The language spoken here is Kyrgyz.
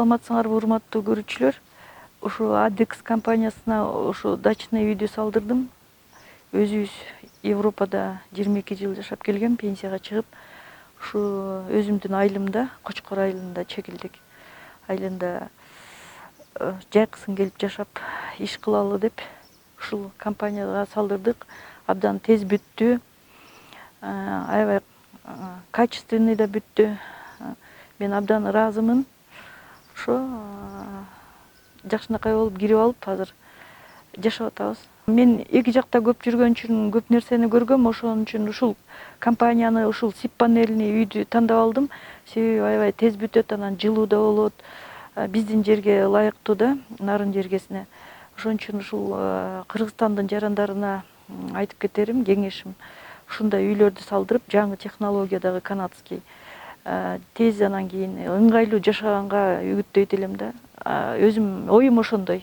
саламатсыңарбы, урматтуу көрүүчүлөр. Ушу ADEX компаниясына ушу дачный үйдү салдырдым. Өзүбүз Европада 22 жыл жашап келген, пенсияга чыгып, ушу өзүмдүн айылымда, Кочкор айылында, Чекилдик айылында жайкысын келип жашап, иш кылалы деп ушул компанияга салдырдык. Абдан тез бүттү. Аябай качественный да бүттү. Мен абдан ыраазымын. Ошо жакшынакай болуп кирип алып, азыр жашап атабыз. Мен эки жакта көп жүргөн үчүн көп нерсени көргөм, ошон үчүн ушул компанияны, ушул СИП панельный үйдү тандап алдым. Себеби аябай тез бүтөт, анан жылуу да болот. Биздин жерге ылайыктуу да, нарын жергесине. Ошон үчүн ушул Кыргызстандын жарандарына айтып кетерим, кеңешим, ушундай үйлөрдү салдырып, жаңы технологиядагы канадский тез, анан кийин ыңгайлуу жашаганга үгүттөйт элем да. Өзүм оюм ошондой.